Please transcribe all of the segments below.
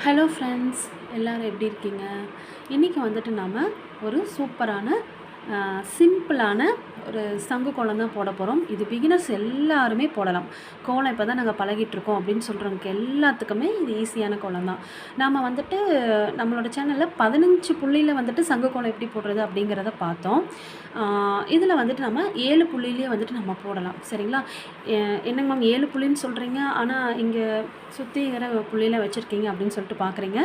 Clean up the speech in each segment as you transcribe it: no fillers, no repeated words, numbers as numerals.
Hello friends, எல்லோரும் எப்படி இருக்கீங்க? இன்றைக்கி வந்துட்டு நாம் ஒரு சூப்பரான சிம்பிளான ஒரு சங்கு கோலம் தான் போட போகிறோம். இது பிகினர்ஸ் எல்லாருமே போடலாம். கோலம் இப்போ தான் நாங்கள் பழகிட்டுருக்கோம் அப்படின்னு சொல்கிறவங்க எல்லாத்துக்குமே இது ஈஸியான கோலம் தான். நாம் வந்துட்டு நம்மளோட சேனலில் 15 புள்ளியில் வந்துட்டு சங்கு கோலம் எப்படி போடுறது அப்படிங்கிறத பார்த்தோம். இதில் வந்துட்டு நம்ம 7 புள்ளியிலே வந்துட்டு நம்ம போடலாம். சரிங்களா? என்னங்க மேம் 7 புள்ளின்னு சொல்கிறீங்க, ஆனால் இங்கே சுற்றிங்கிற புள்ளியில் வச்சுருக்கீங்க அப்படின்னு சொல்லிட்டு பார்க்குறீங்க.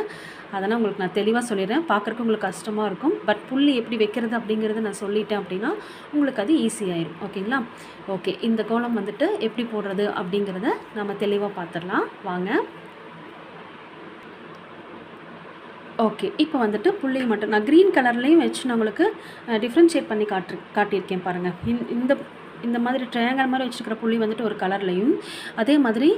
அதெல்லாம் உங்களுக்கு நான் தெளிவாக சொல்லிடுறேன். பார்க்குறக்கு உங்களுக்கு கஷ்டமாக இருக்கும். பட் புள்ளி எப்படி வைக்கிறது அப்படிங்கிறத நான் சொல்லிட்டேன் அப்படின்னா உங்களுக்கு அது ஈஸியாயிரும். ஓகேங்களா? ஓகே, இந்த கோலம் வந்துட்டு எப்படி போடுறது அப்படிங்கிறத நம்ம தெளிவாக பார்த்துடலாம் வாங்க. ஓகே, இப்போ வந்துட்டு புள்ளியை மட்டும் நான் க்ரீன் கலர்லேயும் வச்சு நான் உங்களுக்கு டிஃப்ரென்ஷியேட் பண்ணி காட்டியிருக்கேன் பாருங்கள். இந்த மாதிரி ட்ரையாங்கல் மாதிரி வச்சுருக்கிற புள்ளி வந்துட்டு ஒரு கலர்லையும், அதே மாதிரி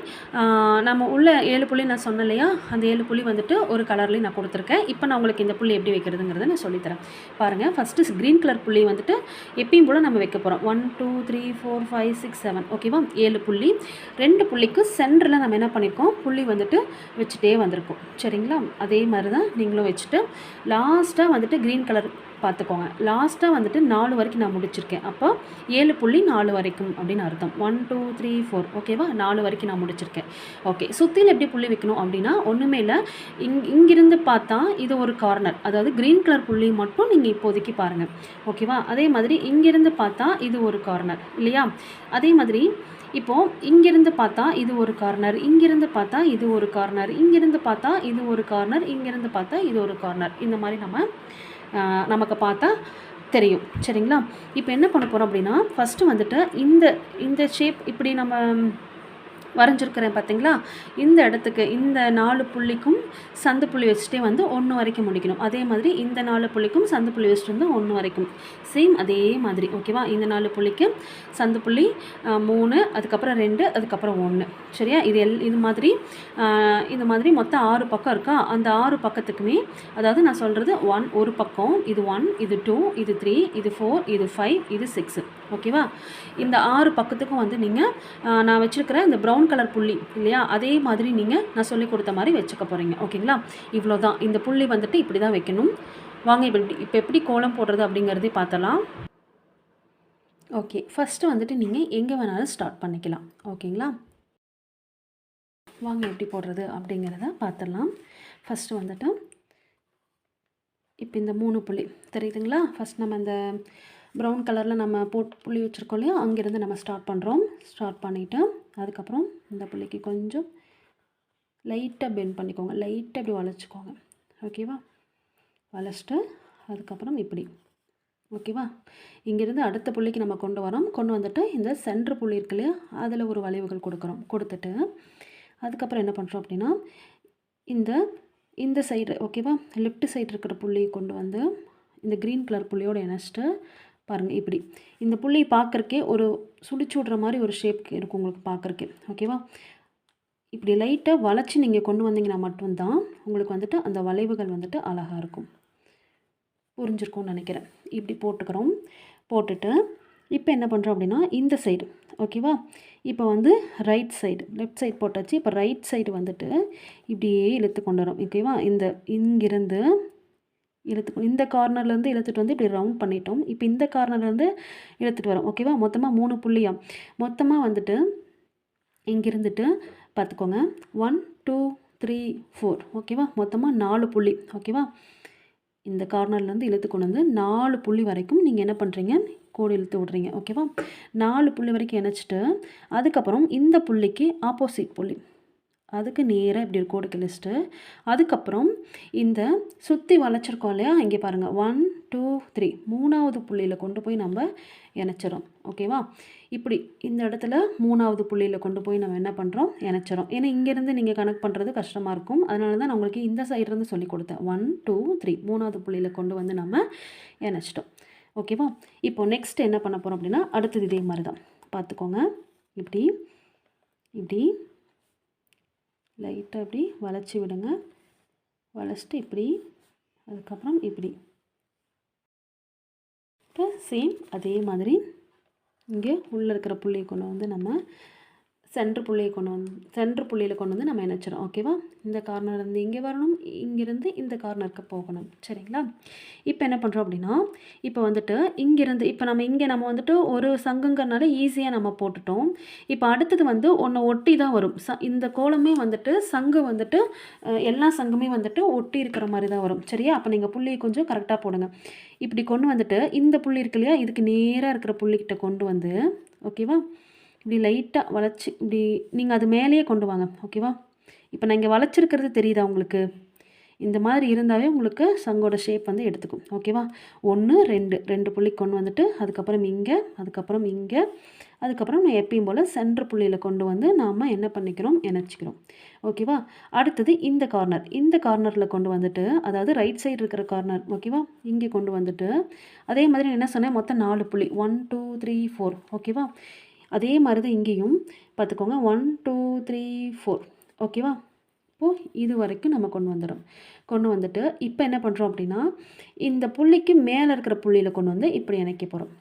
நம்ம உள்ள 7 புள்ளி நான் சொன்னேன் இல்லையா, அந்த 7 புள்ளி வந்துட்டு ஒரு கலர்லேயும் நான் கொடுத்துருக்கேன். இப்போ நான் உங்களுக்கு இந்த புள்ளி எப்படி வைக்கிறதுங்கிறத நான் சொல்லித்தரேன் பாருங்கள். ஃபஸ்ட்டு க்ரீன் கலர் புள்ளி வந்துட்டு எப்பயும் போல் நம்ம வைக்க போகிறோம். 1 2 3 4 5 6 7 ஓகேவா? 7 புள்ளி. 2 புள்ளிக்கு சென்டரில் நம்ம என்ன பண்ணியிருக்கோம், புள்ளி வந்துட்டு வச்சுட்டே வந்திருக்கோம். சரிங்களா? அதே மாதிரி தான் நீங்களும் வச்சுட்டு லாஸ்ட்டாக வந்துட்டு க்ரீன் கலர் பார்த்துக்கோங்க. லாஸ்ட்டாக வந்துட்டு 4 வரைக்கும் நான் முடிச்சிருக்கேன். அப்போ 7 புள்ளி 4 வரைக்கும் அப்படின்னு அர்த்தம். 1 2 3 4 ஓகேவா? 4 வரைக்கும் நான் முடிச்சிருக்கேன். ஓகே, சுற்றியில் எப்படி புள்ளி வைக்கணும் அப்படின்னா ஒன்றுமே இல்லை. இங்கிருந்து பார்த்தா இது ஒரு கார்னர், அதாவது க்ரீன் கலர் புள்ளி மட்டும் நீங்கள் இப்போதைக்கு பாருங்கள். ஓகேவா? அதே மாதிரி இங்கிருந்து பார்த்தா இது ஒரு கார்னர் இல்லையா? அதே மாதிரி இப்போது இங்கிருந்து பார்த்தா இது ஒரு கார்னர், இங்கிருந்து பார்த்தா இது ஒரு கார்னர், இங்கிருந்து பார்த்தா இது ஒரு கார்னர், இங்கிருந்து பார்த்தா இது ஒரு கார்னர். இந்த மாதிரி நமக்கு பார்த்தா தெரியும். சரிங்களா? இப்போ என்ன பண்ண போகிறோம் அப்படின்னா ஃபஸ்ட்டு வந்துட்டு இந்த ஷேப் இப்படி நம்ம வரைஞ்சிருக்கிறேன் பார்த்தீங்களா? இந்த இடத்துக்கு இந்த 4 புள்ளிக்கும் சந்து புள்ளி வச்சுட்டே வந்து 1 வரைக்கும் முடிக்கணும். அதே மாதிரி இந்த 4 புள்ளிக்கும் சந்து புள்ளி வச்சுட்டு வந்து 1 வரைக்கும் சேம் அதே மாதிரி. ஓகேவா? இந்த 4 புள்ளிக்கு சந்து புள்ளி 3, அதுக்கப்புறம் 2, அதுக்கப்புறம் 1. சரியா? இது மாதிரி மொத்தம் 6 பக்கம் இருக்கா? அந்த 6 பக்கத்துக்குமே, அதாவது நான் சொல்கிறது ஒரு பக்கம், இது 1, இது 2, இது 3, இது 4, இது 5, இது 6. ஓகேவா? இந்த 6 பக்கத்துக்கும் வந்து நீங்கள் நான் வச்சுருக்கிற இந்த ப்ரௌன் கலர் புள்ளி இல்லையா, அதே மாதிரி நீங்கள் நான் சொல்லி கொடுத்த மாதிரி வச்சுக்க போகிறீங்க. ஓகேங்களா? இவ்வளோ தான். இந்த புள்ளி வந்துட்டு இப்படி தான் வைக்கணும். வாங்க இப்போ எப்படி கோலம் போடுறது அப்படிங்கிறதே பார்த்தலாம். ஓகே, ஃபஸ்ட்டு வந்துட்டு நீங்கள் எங்கே வேணாலும் ஸ்டார்ட் பண்ணிக்கலாம். ஓகேங்களா? வாங்க எப்படி போடுறது அப்படிங்கிறத பார்த்துடலாம். ஃபஸ்ட்டு வந்துட்டு இப்போ இந்த 3 புள்ளி தெரியுதுங்களா? ஃபஸ்ட் நம்ம இந்த ப்ரௌன் கலரில் நம்ம புள்ளி வச்சுருக்கோம் இல்லையா, அங்கேருந்து நம்ம ஸ்டார்ட் பண்ணுறோம். ஸ்டார்ட் பண்ணிவிட்டு அதுக்கப்புறம் இந்த புள்ளிக்கு கொஞ்சம் லைட்டாக பெண்ட் பண்ணிக்கோங்க, லைட்டாக இப்படி வளைச்சிக்கோங்க. ஓகேவா? வளைச்சிட்டு அதுக்கப்புறம் இப்படி. ஓகேவா? இங்கேருந்து அடுத்த புள்ளிக்கு நம்ம கொண்டு வந்துட்டு இந்த சென்ட்ரு புள்ளி இருக்கு இல்லையா, அதில் ஒரு வளைவுகள் கொடுத்துட்டு அதுக்கப்புறம் என்ன பண்ணுறோம் அப்படின்னா இந்த சைடு ஓகேவா, லெஃப்ட் சைடு இருக்கிற புள்ளியை கொண்டு வந்து இந்த க்ரீன் கலர் புள்ளியோடு இணைச்சிட்டு பாருங்கள் இப்படி. இந்த புள்ளி பார்க்குறக்கே ஒரு சுழிச்சு விட்ற மாதிரி ஒரு ஷேப் இருக்கும் உங்களுக்கு பார்க்குறக்கே. ஓகேவா? இப்படி லைட்டாக வளைச்சி நீங்கள் கொண்டு வந்தீங்கன்னா மட்டும்தான் உங்களுக்கு வந்துட்டு அந்த வளைவுகள் வந்துட்டு அழகாக இருக்கும். புரிஞ்சிருக்கும்னு நினைக்கிறேன். இப்படி போட்டுட்டு இப்போ என்ன பண்ணுறோம் அப்படின்னா இந்த சைடு ஓகேவா, இப்போ வந்து ரைட் சைடு, லெஃப்ட் சைடு போட்டாச்சு. இப்போ ரைட் சைடு வந்துட்டு இப்படியே இழுத்து கொண்டு வரோம். ஓகேவா? இங்கிருந்து இந்த கார்னர்லேருந்து இழுத்துட்டு வந்து இப்படி ரவுண்ட் பண்ணிட்டோம். இப்போ இந்த கார்னர்லேருந்து இழுத்துட்டு வரோம். ஓகேவா? மொத்தமாக 3 புள்ளியா மொத்தமாக வந்துட்டு இங்கிருந்துட்டு பார்த்துக்கோங்க 1 2 3 4 ஓகேவா? மொத்தமாக 4 புள்ளி. ஓகேவா? இந்த கார்னர்லேருந்து இழுத்து கொண்டு வந்து 4 புள்ளி வரைக்கும் நீங்கள் என்ன பண்ணுறீங்க, கோடு இழுத்து விட்றீங்க. ஓகேவா? 4 புள்ளி வரைக்கும் இணைச்சிட்டு அதுக்கப்புறம் இந்த புள்ளிக்கு ஆப்போசிட் புள்ளி, அதுக்கு நேராக இப்படி ஒரு கோடு கிழிச்சிட்டு அதுக்கப்புறம் இந்த சுற்றி வளைச்சிருக்கோம் இல்லையா, இங்கே பாருங்கள் 1 2 3 3வது புள்ளியில் கொண்டு போய் நம்ம இணைச்சிரோம். ஓகேவா? இப்படி இந்த இடத்துல 3வது புள்ளியில் கொண்டு போய் நம்ம என்ன பண்ணுறோம், இணைச்சிரோம். ஏன்னா இங்கேருந்து நீங்கள் கனெக்ட் பண்ணுறது கஷ்டமாக இருக்கும். அதனால தான் நான் உங்களுக்கு இந்த சைட்லேருந்து சொல்லி கொடுத்தேன். 1 2 3 3வது புள்ளியில் கொண்டு வந்து நம்ம இணைச்சிட்டோம். ஓகேவா? இப்போ நெக்ஸ்ட் என்ன பண்ண போகிறோம் அப்படின்னா அடுத்தது இதே மாதிரி தான் பார்த்துக்கோங்க. இப்படி லைட்டாக இப்படி வளைச்சி விடுங்க. வளைச்சிட்டு இப்படி, அதுக்கப்புறம் இப்படி. இப்போ சேம் அதே மாதிரி இங்கே உள்ளே இருக்கிற புள்ளியை கொண்டு வந்து நம்ம சென்ட்ரு புள்ளியில் கொண்டு வந்து நம்ம இணைச்சிடும். ஓகேவா? இந்த கார்னர்லேருந்து இங்கே வரணும், இங்கேருந்து இந்த கார்னருக்கு போகணும். சரிங்களா? இப்போ என்ன பண்ணுறோம் அப்படின்னா, இப்போ வந்துட்டு இங்கேருந்து இப்போ நம்ம வந்துட்டு ஒரு சங்குங்கிறனால ஈஸியாக நம்ம போட்டுட்டோம். இப்போ அடுத்தது வந்து ஒன்று ஒட்டி தான் வரும். இந்த கோலமே வந்துட்டு சங்கு வந்துட்டு எல்லா சங்குமே வந்துட்டு ஒட்டி இருக்கிற மாதிரி தான் வரும். சரியா? அப்போ நீங்கள் புள்ளியை கொஞ்சம் கரெக்டாக போடுங்க. இப்படி கொண்டு வந்துட்டு இந்த புள்ளி இருக்கு இல்லையா, இதுக்கு நேராக இருக்கிற புள்ளிக்கிட்ட கொண்டு வந்து, ஓகேவா, இப்படி லைட்டாக வளைச்சி இப்படி நீங்கள் அது மேலேயே கொண்டு வாங்க. ஓகேவா? இப்போ நான் இங்கே வளைச்சிருக்கிறது தெரியுதா உங்களுக்கு? இந்த மாதிரி இருந்தாவே உங்களுக்கு சங்கோட ஷேப் வந்து எடுத்துக்கும். ஓகேவா? 1 2 புள்ளி கொண்டு வந்துட்டு அதுக்கப்புறம் இங்கே, அதுக்கப்புறம் இங்கே, அதுக்கப்புறம் நான் எப்பயும் போல் சென்ட்ரு புள்ளியில் கொண்டு வந்து நாம் என்ன பண்ணிக்கிறோம், இணைச்சிக்கிறோம். ஓகேவா? அடுத்தது இந்த கார்னரில் கொண்டு வந்துட்டு, அதாவது ரைட் சைடு இருக்கிற கார்னர், ஓகேவா, இங்கே கொண்டு வந்துட்டு அதே மாதிரி என்ன சொன்னேன், மொத்தம் 4 புள்ளி 1 2 3 4. ஓகேவா? அதே மாதிரி தான் இங்கேயும் பார்த்துக்கோங்க, 1 2 3 4. ஓகேவா? இப்போது இது வரைக்கும் நம்ம கொண்டு வந்துட்டு இப்போ என்ன பண்ணுறோம் அப்படின்னா, இந்த புள்ளிக்கு மேலே இருக்கிற புள்ளியில் கொண்டு வந்து இப்படி இணைக்க போகிறோம்.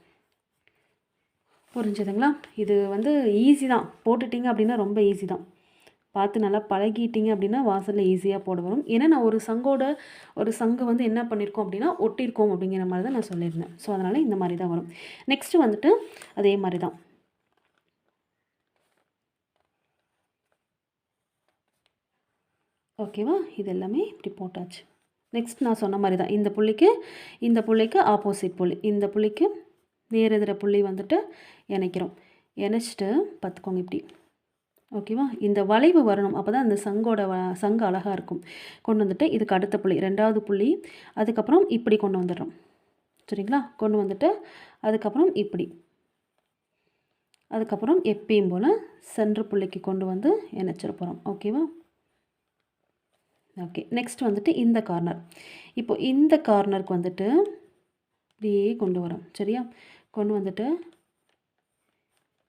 புரிஞ்சுதுங்களா? இது வந்து ஈஸி தான். போட்டுட்டிங்க அப்படின்னா ரொம்ப ஈஸி தான். பார்த்து நல்லா பழகிட்டீங்க அப்படின்னா வாசலில் ஈஸியாக போட வரும். ஏன்னா நான் ஒரு சங்கு வந்து என்ன பண்ணியிருக்கோம் அப்படின்னா ஒட்டியிருக்கோம் அப்படிங்கிற மாதிரி தான் நான் சொல்லியிருந்தேன். ஸோ அதனால் இந்த மாதிரி தான் வரும். நெக்ஸ்ட்டு வந்துட்டு அதே மாதிரி தான். ஓகேவா? இது எல்லாமே இப்படி போட்டாச்சு. நெக்ஸ்ட் நான் சொன்ன மாதிரி தான் இந்த புள்ளிக்கு ஆப்போசிட் புள்ளி, இந்த புள்ளிக்கு நேரெதிர புள்ளி வந்துட்டு இணைக்கிறோம். இணைச்சிட்டு பார்த்துக்கோங்க இப்படி. ஓகேவா? இந்த வளைவு வரணும், அப்போ தான் அந்த சங்கு அழகாக இருக்கும். கொண்டு வந்துட்டு இதுக்கு அடுத்த புள்ளி 2வது புள்ளி, அதுக்கப்புறம் இப்படி கொண்டு வந்துடுறோம். சரிங்களா? கொண்டு வந்துட்டு அதுக்கப்புறம் இப்படி, அதுக்கப்புறம் எப்பயும் போல் சென்ட்ரு புள்ளிக்கு கொண்டு வந்து இணைச்சிட போகிறோம். ஓகேவா? ஓகே. நெக்ஸ்ட் வந்துட்டு இந்த கார்னர். இப்போ இந்த கார்னருக்கு வந்துட்டு இப்படியே கொண்டு வரோம். சரியா? கொண்டு வந்துட்டு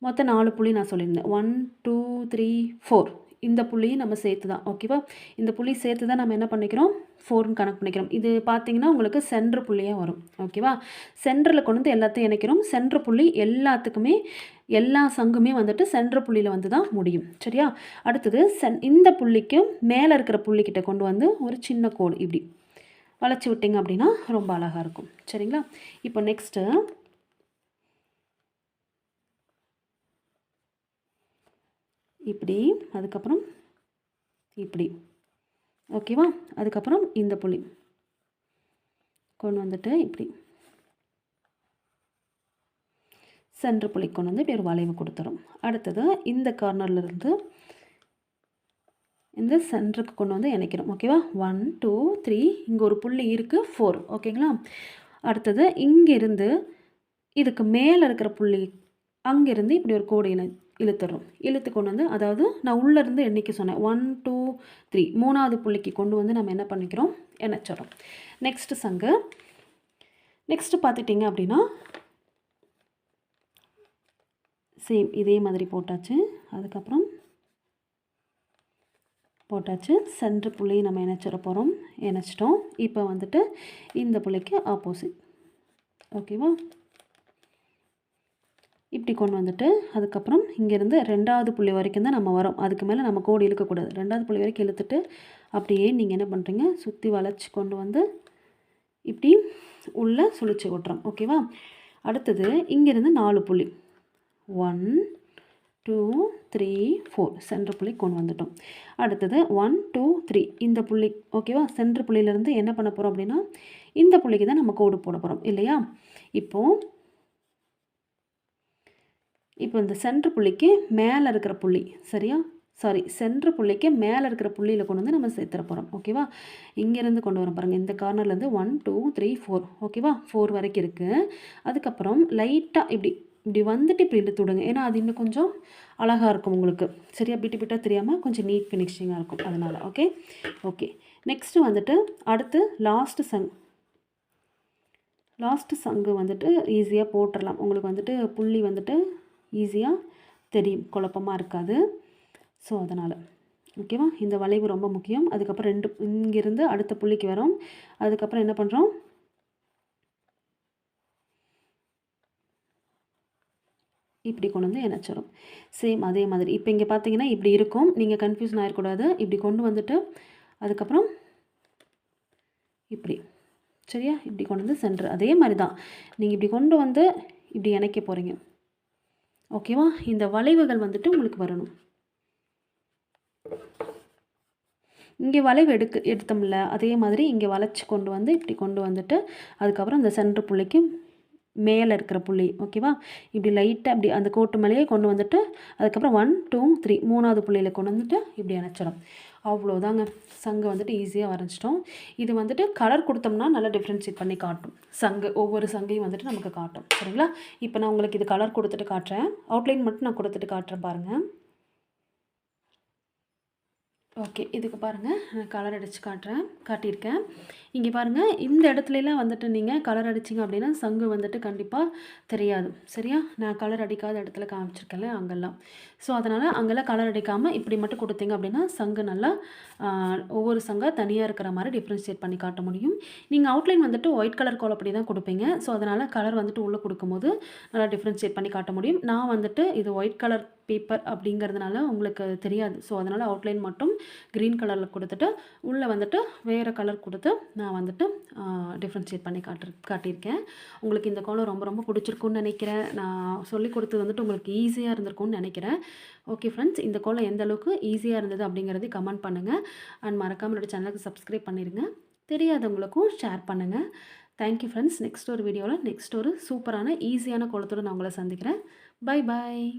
மொத்தம் 4 புள்ளி நான் சொல்லியிருந்தேன். 1 2 3 4. இந்த புள்ளியும் நம்ம சேர்த்து தான். ஓகேவா? இந்த புள்ளி சேர்த்து தான் நம்ம என்ன பண்ணிக்கிறோம், 4ன்னு கணக்கு பண்ணிக்கிறோம். இது பார்த்தீங்கன்னா உங்களுக்கு சென்ட்ரு புள்ளியாக வரும். ஓகேவா? சென்டரில் கொண்டு வந்து எல்லாத்தையும் இணைக்கிறோம். சென்ட்ரு புள்ளி எல்லாத்துக்குமே எல்லா சங்குமே வந்துட்டு சென்ட்ரு புள்ளியில் வந்து தான் முடியும். சரியா? அடுத்தது இந்த புள்ளிக்கு மேலே இருக்கிற புள்ளிக்கிட்ட கொண்டு வந்து ஒரு சின்ன கோடு இப்படி வளைச்சி விட்டிங்க அப்படின்னா ரொம்ப அழகாக இருக்கும். சரிங்களா? இப்போ நெக்ஸ்ட்டு இப்படி, அதுக்கப்புறம் இப்படி. ஓகேவா? அதுக்கப்புறம் இந்த புள்ளி கொண்டு வந்துட்டு இப்படி சென்ட்ரு புள்ளி கொண்டு வந்து இப்படி ஒரு வளைவு கொடுத்துரும். அடுத்தது இந்த கார்னர்லேருந்து இந்த சென்டருக்கு கொண்டு வந்து இணைக்கிறோம். ஓகேவா? 1 2 3. இங்கே ஒரு புள்ளி இருக்குது, 4. ஓகேங்களா? அடுத்தது இங்கேருந்து இதுக்கு மேலே இருக்கிற புள்ளி அங்கேருந்து இப்படி ஒரு கோடு இழுத்துறோம். இழுத்து கொண்டு வந்து, அதாவது நான் உள்ளேருந்து எண்ணிக்கை சொன்னேன், 1 2 3. 3வது புள்ளிக்கு கொண்டு வந்து நம்ம என்ன பண்ணிக்கிறோம், இணைச்சிடறோம். நெக்ஸ்ட்டு சங்கு. நெக்ஸ்ட்டு பார்த்துட்டிங்க அப்படின்னா சேம் இதே மாதிரி போட்டாச்சு. அதுக்கப்புறம் போட்டாச்சு. சென்ட்ரு புள்ளி நம்ம இணைச்சிட போகிறோம். இணைச்சிட்டோம். இப்போ வந்துட்டு இந்த புள்ளிக்கு ஆப்போசிட். ஓகேவா? இப்படி கொண்டு வந்துட்டு அதுக்கப்புறம் இங்கேருந்து 2வது புள்ளி வரைக்கும் தான் நம்ம வரோம். அதுக்கு மேலே நம்ம கோடு இழுக்கக்கூடாது. 2வது புள்ளி வரைக்கும் இழுத்துட்டு அப்படியே நீங்கள் என்ன பண்ணுறீங்க, சுற்றி வளைச்சி கொண்டு வந்து இப்படி உள்ளே சுழிச்சு விட்றோம். ஓகேவா? அடுத்தது இங்கேருந்து 4 புள்ளி 1 2 3 4 சென்ட்ரு புள்ளி கொண்டு வந்துட்டோம். அடுத்தது 1 2 3 இந்த புள்ளி. ஓகேவா? சென்ட்ரு புள்ளியிலேருந்து என்ன பண்ண போகிறோம் அப்படின்னா இந்த புள்ளிக்கு தான் நம்ம கோடு போட போகிறோம் இல்லையா? இப்போ இந்த சென்ட்ரு புள்ளிக்கு மேலே இருக்கிற புள்ளி, சரியா, சென்ட்ரு புள்ளிக்கு மேலே இருக்கிற புள்ளியில் கொண்டு வந்து நம்ம சேர்த்துற போகிறோம். ஓகேவா? இங்கேருந்து கொண்டு வரோம் பாருங்கள், இந்த கார்னர்லேருந்து 1 2 3 4. ஓகேவா? 4 வரைக்கும் இருக்குது. அதுக்கப்புறம் லைட்டாக இப்படி வந்துட்டு இப்படி இழுத்து விடுங்க. ஏன்னா அது இன்னும் கொஞ்சம் அழகாக இருக்கும் உங்களுக்கு. சரியா? பிட்டாக தெரியாமல் கொஞ்சம் நீட் ஃபினிஷிங்காக இருக்கும் அதனால். ஓகே. நெக்ஸ்ட்டு வந்துட்டு அடுத்து லாஸ்ட்டு சங்கு வந்துட்டு ஈஸியாக போட்டுடலாம். உங்களுக்கு வந்துட்டு புள்ளி வந்துட்டு ஈஸியாக தெரியும், குழப்பமாக இருக்காது. ஸோ அதனால் ஓகேவா? இந்த வளைவு ரொம்ப முக்கியம். அதுக்கப்புறம் இங்கேருந்து அடுத்த புள்ளிக்கு வரோம். அதுக்கப்புறம் என்ன பண்ணுறோம், இப்படி கொண்டு வந்து இணைச்சிரும். சேம் அதே மாதிரி இப்போ இங்கே பார்த்தீங்கன்னா இப்படி இருக்கும். நீங்கள் கன்ஃபியூஷன் ஆகிடக்கூடாது. இப்படி கொண்டு வந்துட்டு அதுக்கப்புறம் இப்படி சரியா, இப்படி கொண்டு வந்து சென்டர் அதே மாதிரி தான் நீங்கள் இப்படி கொண்டு வந்து இப்படி இணைக்க போகிறீங்க. ஓகேவா? இந்த வளைவுகள் வந்துட்டு உங்களுக்கு வரணும். இங்கே வளைவு எடுத்தோம்ல அதே மாதிரி இங்கே வளைச்சி கொண்டு வந்து இப்படி கொண்டு வந்துட்டு அதுக்கப்புறம் இந்த சென்டர் புள்ளிக்கு மேலே இருக்கிற புள்ளி ஓகேவா, இப்படி லைட்டாக இப்படி அந்த கோட்டு மேலேயே கொண்டு வந்துட்டு அதுக்கப்புறம் 1 2 3 மூணாவது புள்ளியில் கொண்டு வந்துட்டு இப்படி இணைச்சிடும். அவ்வளோதாங்க. சங்கு வந்துட்டு ஈஸியாக வரைஞ்சிட்டோம். இது வந்துட்டு கலர் கொடுத்தோம்னா நல்லா டிஃப்ரென்ஷியேட் பண்ணி காட்டும். சங்கு ஒவ்வொரு சங்கையும் வந்துட்டு நமக்கு காட்டும். சரிங்களா? இப்போ நான் உங்களுக்கு இது கலர் கொடுத்துட்டு காட்டுறேன். அவுட்லைன் மட்டும் நான் கொடுத்துட்டு காட்டுறேன் பாருங்கள். ஓகே, இதுக்கு பாருங்கள் நான் கலர் அடித்து காட்டியிருக்கேன். இங்கே பாருங்கள், இந்த இடத்துலலாம் வந்துட்டு நீங்கள் கலர் அடிச்சிங்க அப்படின்னா சங்கு வந்துட்டு கண்டிப்பாக தெரியாது. சரியா? நான் கலர் அடிக்காத இடத்துல காமிச்சிருக்கேன்ல அங்கெல்லாம். ஸோ அதனால் அங்கெல்லாம் கலர் அடிக்காமல் இப்படி மட்டும் கொடுத்தீங்க அப்படின்னா சங்கு நல்லா ஒவ்வொரு சங்காக தனியாக இருக்கிற மாதிரி டிஃப்ரென்ஷியேட் பண்ணி காட்ட முடியும். நீங்கள் அவுட்லைன் வந்துட்டு ஒயிட் கலர் கோலப்படி தான் கொடுப்பீங்க. ஸோ அதனால் கலர் வந்துட்டு உள்ளே கொடுக்கும்போது நல்லா டிஃப்ரென்ஷியேட் பண்ணி காட்ட முடியும். நான் வந்துட்டு இது ஒயிட் கலர் பேப்பர் அப்படிங்கிறதுனால உங்களுக்கு தெரியாது. ஸோ அதனால் அவுட்லைன் மட்டும் க்ரீன் கலரில் கொடுத்துட்டு உள்ளே வந்துட்டு வேறு கலர் கொடுத்து நான் வந்துட்டு டிஃப்ரென்ஷியேட் பண்ணி காட்டியிருக்கேன். உங்களுக்கு இந்த கோலம் ரொம்ப ரொம்ப பிடிச்சிருக்குன்னு நினைக்கிறேன். நான் சொல்லிக் கொடுத்தது வந்துட்டு உங்களுக்கு ஈஸியாக இருந்திருக்கும்னு நினைக்கிறேன். ஓகே ஃப்ரெண்ட்ஸ், இந்த கோலம் எந்த அளவுக்கு ஈஸியாக இருந்தது அப்படிங்கிறது கமெண்ட் பண்ணுங்கள். அண்ட் மறக்காமல் என்னோட சேனலுக்கு சப்ஸ்கிரைப் பண்ணிடுங்க. தெரியாதவங்களுக்கும் ஷேர் பண்ணுங்கள். Thank you friends. நெக்ஸ்ட் ஒரு வீடியோவில் நெக்ஸ்ட் ஒரு சூப்பரான ஈஸியான கோலத்தோடு நான் உங்களை சந்திக்கிறேன். Bye bye.